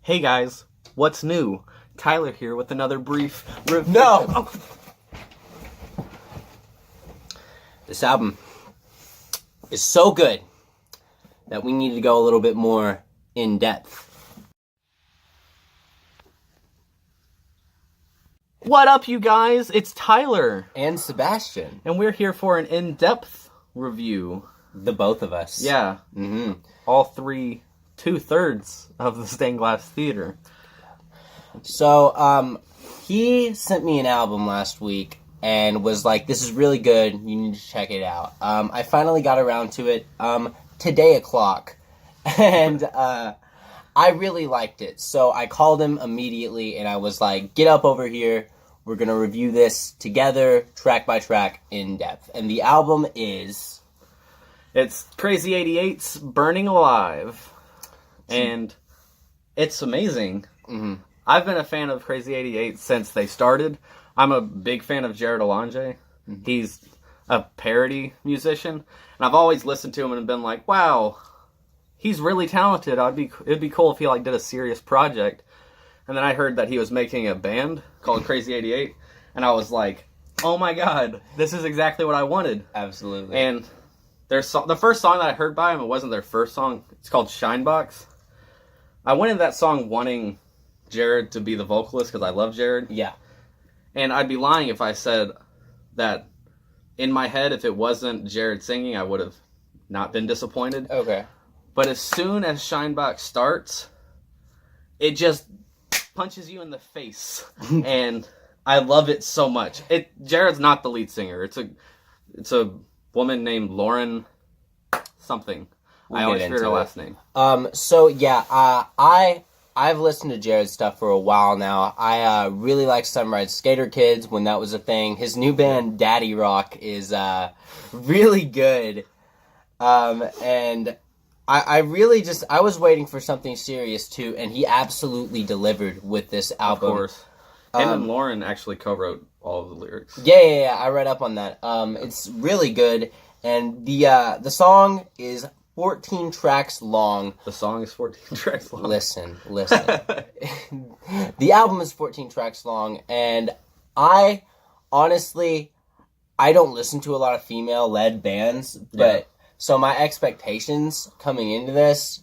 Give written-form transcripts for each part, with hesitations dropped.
Hey guys, what's new? Tyler here with another brief review. No! Oh. This album is so good that we need to go a little bit more in depth. What up, you guys? It's Tyler. And Sebastian. And we're here for an in-depth review. The both of us. Yeah. Mm-hmm. All three, 2/3 of the Stained Glass Theater. So, he sent me an album last week and was like, this is really good, you need to check it out. I finally got around to it, today o'clock, and, I really liked it. So I called him immediately and I was like, get up over here, we're gonna review this together, track by track, in depth. And the album is... It's Crazyeightyeight's Burning Alive. And it's amazing. Mm-hmm. I've been a fan of Crazyeightyeight since they started. I'm a big fan of Jared Alonje. Mm-hmm. He's a parody musician. And I've always listened to him and been like, wow, he's really talented. It'd be cool if he did a serious project. And then I heard that he was making a band called Crazyeightyeight. And I was like, oh my god, this is exactly what I wanted. Absolutely. And the first song that I heard by him, it wasn't their first song. It's called Shinebox. I went into that song wanting Jared to be the vocalist because I love Jared. Yeah. And I'd be lying if I said that in my head, if it wasn't Jared singing, I would have not been disappointed. Okay. But as soon as Shinebox starts, it just punches you in the face. And I love it so much. Jared's not the lead singer. It's a woman named Lauren something. I always forget her last name. So yeah, I've listened to Jared's stuff for a while now. I really like Sunrise Skater Kids when that was a thing. His new band, Daddy Rock, is really good. And I really I was waiting for something serious too, and he absolutely delivered with this album. Of course. Him and Lauren actually co-wrote all of the lyrics. Yeah, I read up on that. It's really good, and the song is 14 tracks long. The song is 14 tracks long. Listen. The album is 14 tracks long, and I honestly don't listen to a lot of female-led bands, but so my expectations coming into this,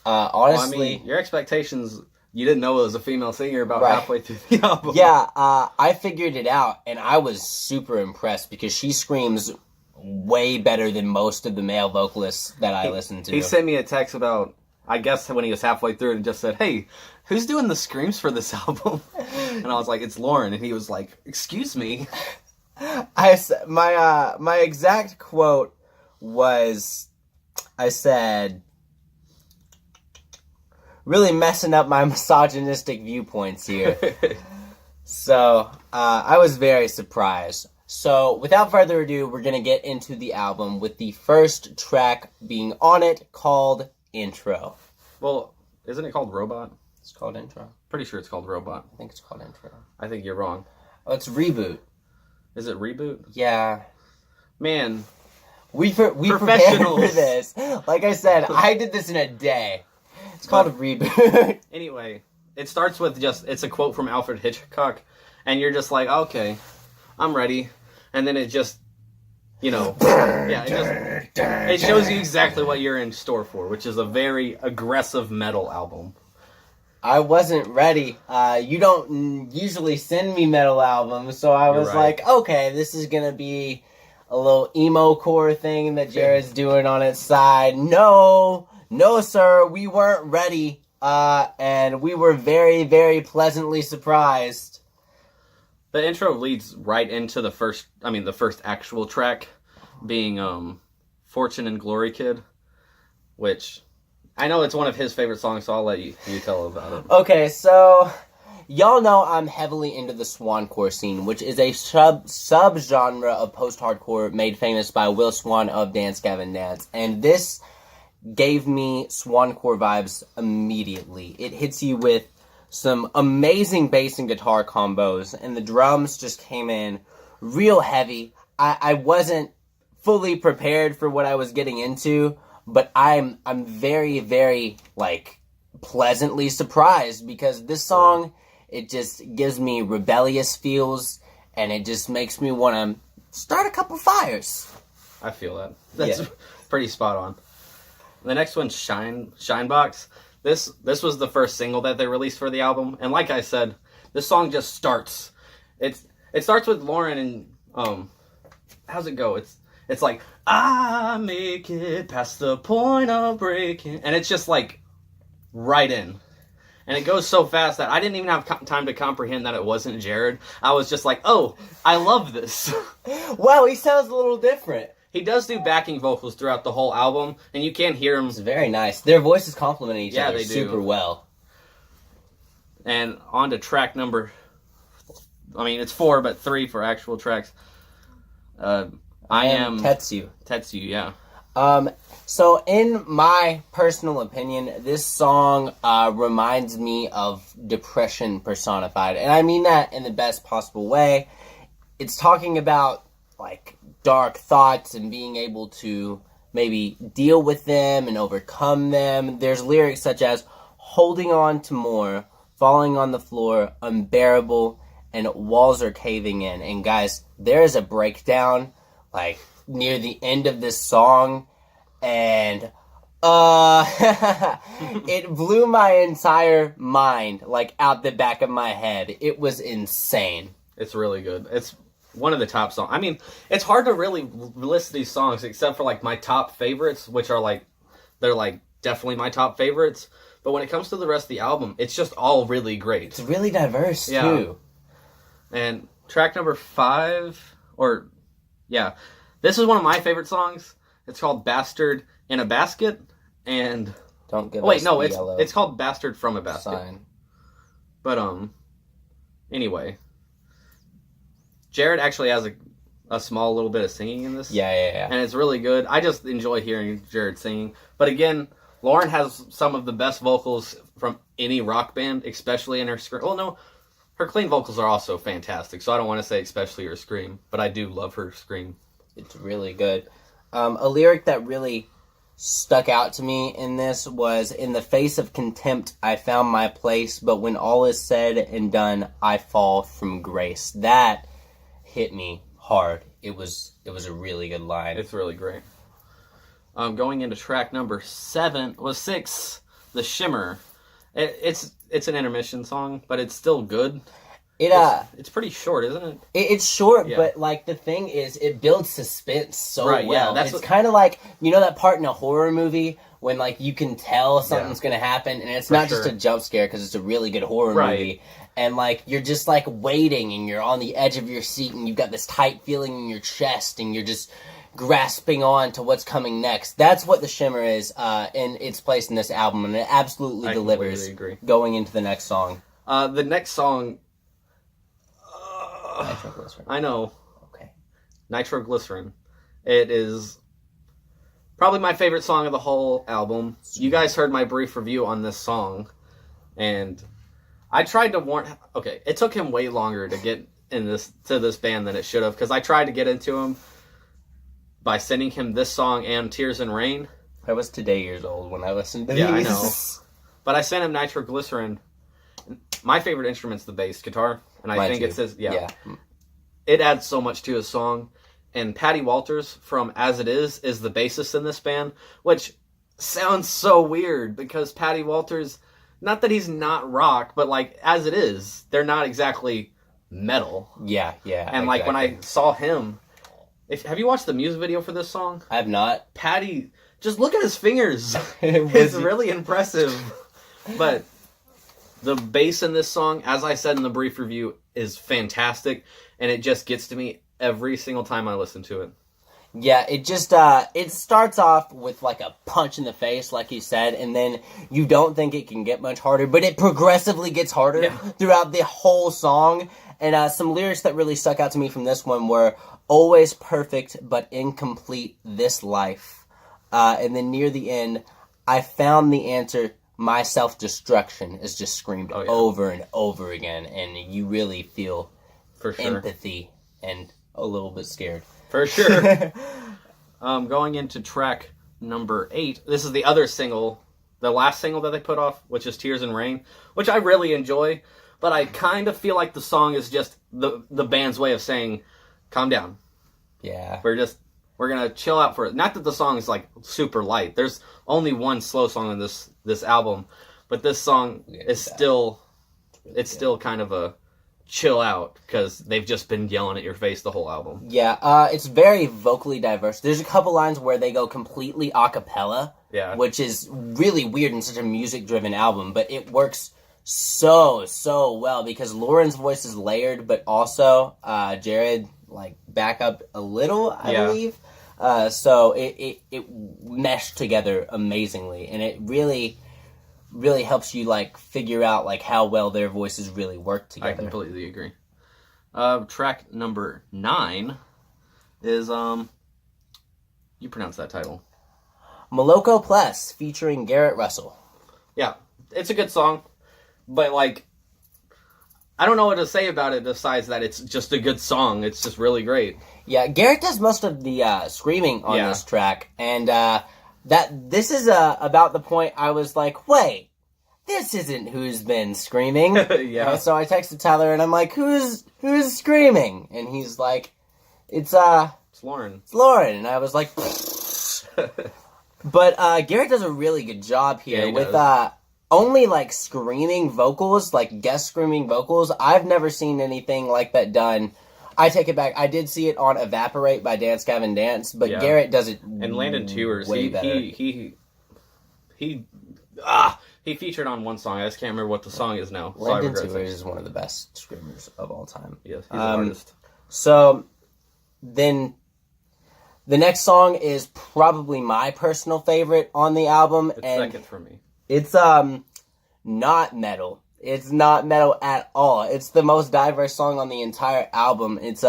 honestly... Well, I mean, your expectations, you didn't know it was a female singer about halfway through the album. Yeah, I figured it out, and I was super impressed because she screams way better than most of the male vocalists that I listen to. He sent me a text about, I guess when he was halfway through, and just said, hey, who's doing the screams for this album? And I was like, it's Lauren. And he was like, excuse me. My exact quote was, I said, really messing up my misogynistic viewpoints here. So, I was very surprised. So, without further ado, we're going to get into the album with the first track being on it called Intro. Well, isn't it called Robot? It's called Intro. Pretty sure it's called Robot. I think it's called Intro. I think you're wrong. Oh, it's Reboot. Is it Reboot? Yeah. Man. We prepared for this. Like I said, I did this in a day. It's called a Reboot. Anyway, it starts with it's a quote from Alfred Hitchcock, and you're just like, okay, I'm ready. And then it just, it shows you exactly what you're in store for, which is a very aggressive metal album. I wasn't ready. You don't usually send me metal albums, so I was like, okay, this is going to be a little emo core thing that Jared's doing on its side. No, sir, we weren't ready, and we were very, very pleasantly surprised. The intro leads right into the first actual track, being Fortune and Glory Kid, which I know it's one of his favorite songs, so I'll let you tell about it. Okay, so y'all know I'm heavily into the swancore scene, which is a sub-genre of post-hardcore made famous by Will Swan of Dance Gavin Dance, and this gave me swancore vibes immediately. It hits you with some amazing bass and guitar combos, and the drums just came in real heavy. I wasn't fully prepared for what I was getting into, but I'm very, very, pleasantly surprised because this song, it just gives me rebellious feels and it just makes me want to start a couple fires. I feel that. That's pretty spot on. The next one's Shinebox. This was the first single that they released for the album, and like I said, this song just starts. It starts with Lauren and how's it go? It's like, I make it past the point of breaking, and it's just like right in. And it goes so fast that I didn't even have time to comprehend that it wasn't Jared. I was just like, oh, I love this. Wow, he sounds a little different. He does do backing vocals throughout the whole album, and you can hear him. It's very nice. Their voices complement each other they do. super well. And on to track number... I mean, it's 4, but 3 for actual tracks. I am... Tetsu, yeah. So in my personal opinion, this song reminds me of depression personified. And I mean that in the best possible way. It's talking about, like, dark thoughts and being able to maybe deal with them and overcome them. There's lyrics such as, holding on to more, falling on the floor, unbearable, and walls are caving in. And guys, there is a breakdown, like, near the end of this song, and it blew my entire mind, like, out the back of my head. It was insane. It's really good. It's one of the top songs. I mean, it's hard to really list these songs except for, like, my top favorites, which are, like, they're, like, definitely my top favorites. But when it comes to the rest of the album, it's just all really great. It's really diverse, too. And track number 5, this is one of my favorite songs. It's called Bastard in a Basket, and... Don't give us the yellow it's called Bastard from a Basket. sign. But, anyway... Jared actually has a small little bit of singing in this. Yeah. And it's really good. I just enjoy hearing Jared singing. But again, Lauren has some of the best vocals from any rock band, especially in her scream. Well, no, her clean vocals are also fantastic, so I don't want to say especially her scream, but I do love her scream. It's really good. A lyric that really stuck out to me in this was, in the face of contempt, I found my place, but when all is said and done, I fall from grace. That hit me hard. It was a really good line. It's really great. Going into track number 6, The Shimmer. It's an intermission song, but it's still good. It's pretty short, isn't it? It's short, but like the thing is, it builds suspense so well. Yeah, it's kind of like, you know that part in a horror movie when like you can tell something's gonna happen, and it's not just a jump scare because it's a really good horror movie. And, like, you're just, like, waiting, and you're on the edge of your seat, and you've got this tight feeling in your chest, and you're just grasping on to what's coming next. That's what The Shimmer is in its place in this album, and it absolutely delivers going into the next song. The next song... Nitroglycerin. I know. Okay. Nitroglycerin. It is probably my favorite song of the whole album. You guys heard my brief review on this song, and... I tried to warn... Okay, it took him way longer to get to this band than it should have, because I tried to get into him by sending him this song and Tears and Rain. I was today years old when I listened to these. Yeah, I know. But I sent him Nitroglycerin. My favorite instrument's the bass guitar, and I think it says... Yeah. It adds so much to his song. And Patty Walters from As It Is the bassist in this band, which sounds so weird, because Patty Walters... Not that he's not rock, but, like, As It Is, they're not exactly metal. Yeah. And, like, when I saw him... have you watched the music video for this song? I have not. Patty, just look at his fingers. It's really impressive. But the bass in this song, as I said in the brief review, is fantastic. And it just gets to me every single time I listen to it. Yeah, it just, it starts off with, like, a punch in the face, like you said, and then you don't think it can get much harder, but it progressively gets harder throughout the whole song. And some lyrics that really stuck out to me from this one were, always perfect but incomplete this life. And then near the end, I found the answer, my self-destruction, is just screamed over and over again, and you really feel empathy and a little bit scared. For sure. Going into track number 8. This is the other single the last single that they put off, which is Tears and Rain, which I really enjoy, but I kind of feel like the song is just the band's way of saying, calm down. Yeah. We're going to chill out for it. Not that the song is, like, super light. There's only one slow song on this album, but this song is still, it's still kind of a chill out, because they've just been yelling at your face the whole album. Yeah, it's very vocally diverse. There's a couple lines where they go completely a cappella, which is really weird in such a music-driven album, but it works so well, because Lauren's voice is layered, but also Jared, like, back up a little, I believe. So it meshed together amazingly, and it really helps you, like, figure out, like, how well their voices really work together. I completely agree. Track number 9 is, you pronounce that title. Moloko Plus, featuring Garrett Russell. Yeah, it's a good song, but, like, I don't know what to say about it besides that it's just a good song. It's just really great. Yeah, Garrett does most of the screaming on this track, and this is about the point I was like, wait, this isn't who's been screaming. So I texted Tyler, and I'm like, who's screaming? And he's like, it's Lauren. It's Lauren. And I was like, but Garrett does a really good job here with only, like, screaming vocals, like guest screaming vocals. I've never seen anything like that done. I take it back. I did see it on Evaporate by Dance Gavin Dance, but Garrett does it and Landon Tours. Way better. He featured on one song. I just can't remember what the song is now. Landon Tours is one of the best screamers of all time. Yes, he's an artist. So then the next song is probably my personal favorite on the album. It's second for me. It's not metal. It's not metal at all. It's the most diverse song on the entire album. It's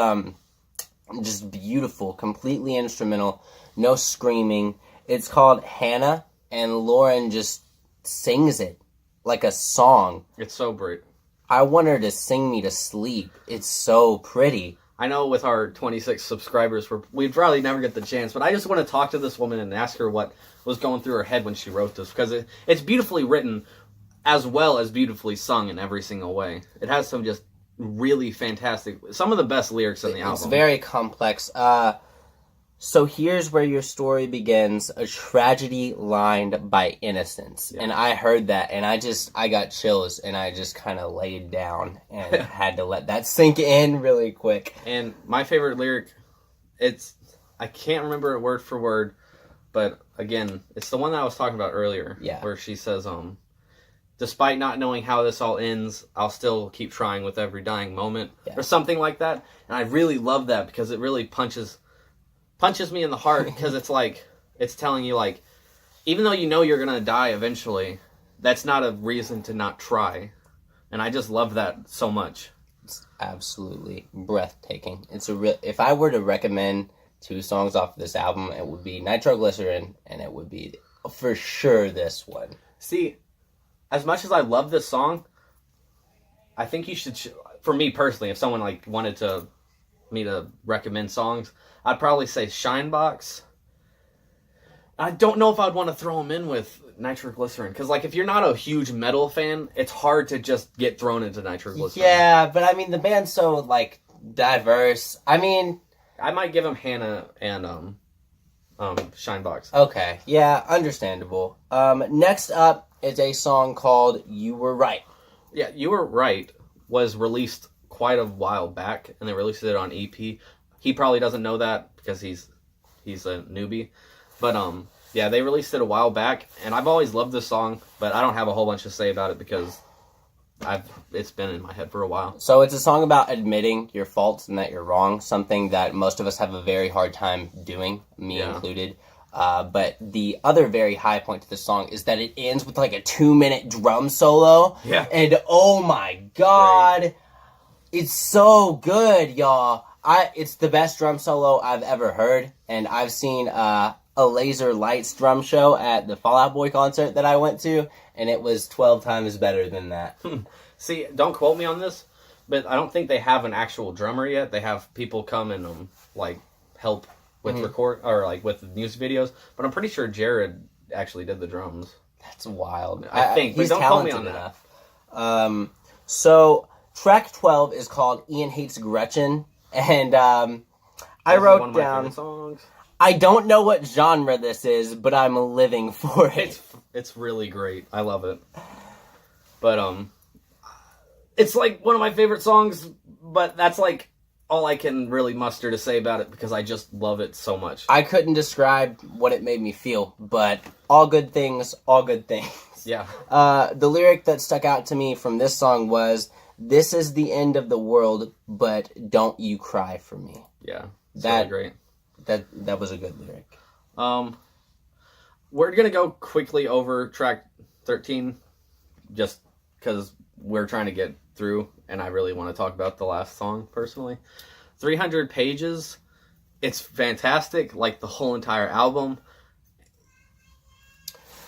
just beautiful, completely instrumental, no screaming. It's called Hannah, and Lauren just sings it like a song. It's so great. I want her to sing me to sleep. It's so pretty. I know with our 26 subscribers, we'd probably never get the chance, but I just want to talk to this woman and ask her what was going through her head when she wrote this, because it's beautifully written as well as beautifully sung in every single way. It has some just really fantastic, some of the best lyrics in the album. It's very complex. So here's where your story begins, a tragedy lined by innocence. Yeah. And I heard that, and I got chills, and I just kind of laid down and had to let that sink in really quick. And my favorite lyric, I can't remember it word for word, but again, it's the one that I was talking about earlier, where she says, despite not knowing how this all ends, I'll still keep trying with every dying moment, or something like that. And I really love that, because it really punches me in the heart, because it's like, it's telling you, like, even though you know you're going to die eventually, that's not a reason to not try. And I just love that so much. It's absolutely breathtaking. If I were to recommend 2 songs off of this album, it would be Nitroglycerin, and it would be for sure this one. See, as much as I love this song, I think you should, for me personally, if someone, like, wanted me to recommend songs, I'd probably say Shinebox. I don't know if I'd want to throw them in with Nitroglycerin, because, like, if you're not a huge metal fan, it's hard to just get thrown into Nitroglycerin. Yeah, but I mean, the band's so, like, diverse. I mean, I might give them Hannah and Shinebox. Okay, yeah, understandable. Next up is a song called "You Were Right." Yeah, "You Were Right" was released quite a while back, and they released it on EP. He probably doesn't know that because he's a newbie. But, yeah, they released it a while back, and I've always loved this song, but I don't have a whole bunch to say about it because it's been in my head for a while. So it's a song about admitting your faults and that you're wrong, something that most of us have a very hard time doing, me included. But the other very high point to the song is that it ends with, like, a 2-minute drum solo. Yeah. And, oh my God, great. It's so good, y'all. It's the best drum solo I've ever heard, and I've seen a Laser Lights drum show at the Fall Out Boy concert that I went to, and it was 12 times better than that. See, don't quote me on this, but I don't think they have an actual drummer yet. They have people come and like help with record or like with the music videos, but I'm pretty sure Jared actually did the drums. That's wild. I think, but he's don't call me talented on that. enough. So track 12 is called Ian Hates Gretchen, and I wrote one of my down. favorite songs. I don't know what genre this is, but I'm living for it. It's really great. I love it. But it's like one of my favorite songs. But that's like all I can really muster to say about it because I just love it so much. I couldn't describe what it made me feel, but all good things, all good things. Yeah. The lyric that stuck out to me from this song was, "This is the end of the world, but don't you cry for me." Yeah. That really great. That was a good lyric. We're gonna go quickly over track 13, just because we're trying to get through, and I really want to talk about the last song personally. 300 pages. It's fantastic, like the whole entire album.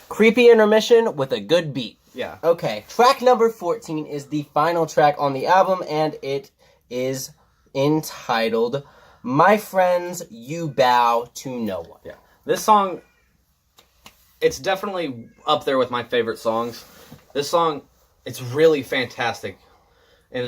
Creepy intermission with a good beat. Yeah. Okay, track number 14 is the final track on the album, and it is entitled "My Friends, You Bow to No One." Yeah. This song, it's definitely up there with my favorite songs. This song, it's really fantastic. And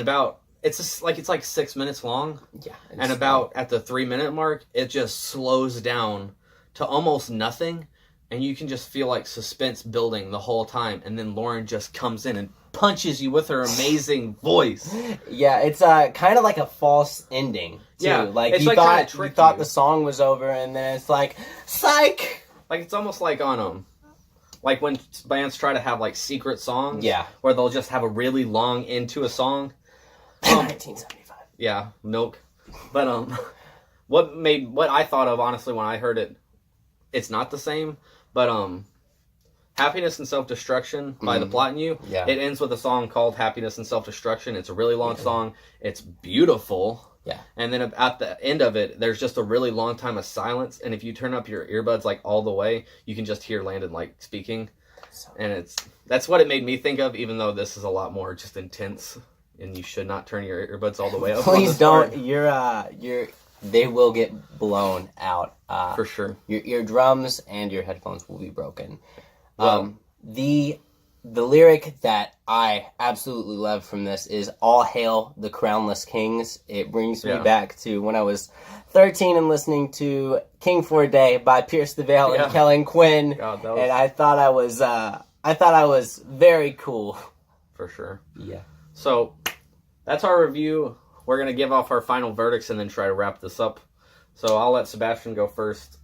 it's like 6 minutes long. Yeah. And about at the 3-minute mark, it just slows down to almost nothing. And you can just feel like suspense building the whole time. And then Lauren just comes in and punches you with her amazing voice. Yeah, it's kind of like a false ending, too. Yeah, like it's you like thought kinda you thought tricky. the song was over, and then it's like, psych! Like, it's almost like on like when bands try to have like secret songs. Yeah. Where they'll just have a really long into a song. 1975. Yeah, milk. But what I thought of honestly when I heard it, it's not the same. But Happiness and Self-Destruction by The Plot in You. Yeah. It ends with a song called Happiness and Self-Destruction. It's a really long song. It's beautiful. Yeah. And then at the end of it, there's just a really long time of silence. And if you turn up your earbuds like all the way, you can just hear Landon like speaking. And that's what it made me think of, even though this is a lot more just intense. And you should not turn your earbuds all the way up. Please don't. They will get blown out. For sure. Your eardrums and your headphones will be broken. Well, the lyric that I absolutely love from this is "All hail the crownless kings." It brings me back to when I was 13 and listening to "King for a Day" by Pierce the Veil and Kellen Quinn, and I thought I was very cool. For sure. Yeah. So that's our review. We're going to give off our final verdicts and then try to wrap this up. So I'll let Sebastian go first.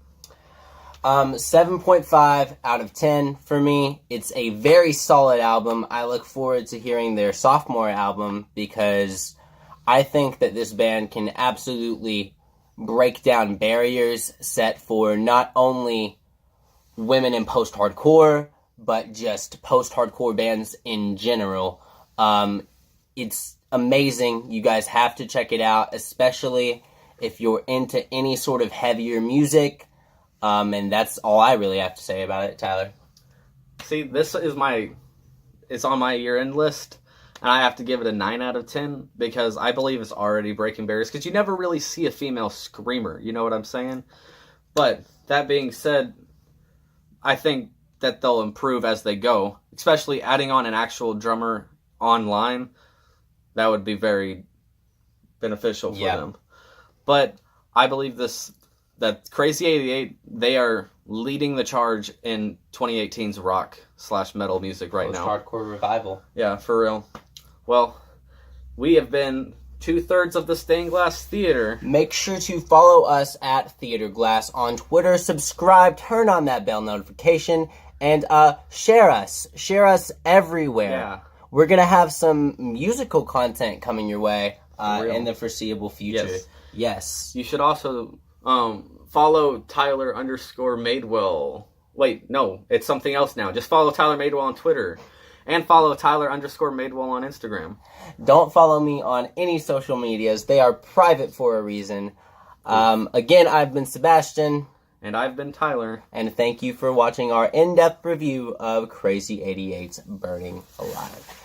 7.5 out of 10 for me. It's a very solid album. I look forward to hearing their sophomore album because I think that this band can absolutely break down barriers set for not only women in post-hardcore, but just post-hardcore bands in general. It's amazing. You guys have to check it out, especially if you're into any sort of heavier music. And that's all I really have to say about it, Tyler. See, this is it's on my year-end list, and I have to give it a 9 out of 10 because I believe it's already breaking barriers because you never really see a female screamer, you know what I'm saying? But that being said, I think that they'll improve as they go, especially adding on an actual drummer online. That would be very beneficial for them. But I believe that Crazyeightyeight, they are leading the charge in 2018's rock/metal music right now. Post-hardcore revival. Yeah, for real. Well, we have been 2/3 of the Stained Glass Theater. Make sure to follow us at Theater Glass on Twitter. Subscribe, turn on that bell notification, and share us. Share us everywhere. Yeah. We're going to have some musical content coming your way in the foreseeable future. Yes. You should also follow Tyler_Madewell. Wait, no, it's something else now. Just follow Tyler Madewell on Twitter. And follow Tyler_Madewell on Instagram. Don't follow me on any social medias. They are private for a reason. Again, I've been Sebastian. And I've been Tyler. And thank you for watching our in-depth review of Crazyeightyeight Burning Alive.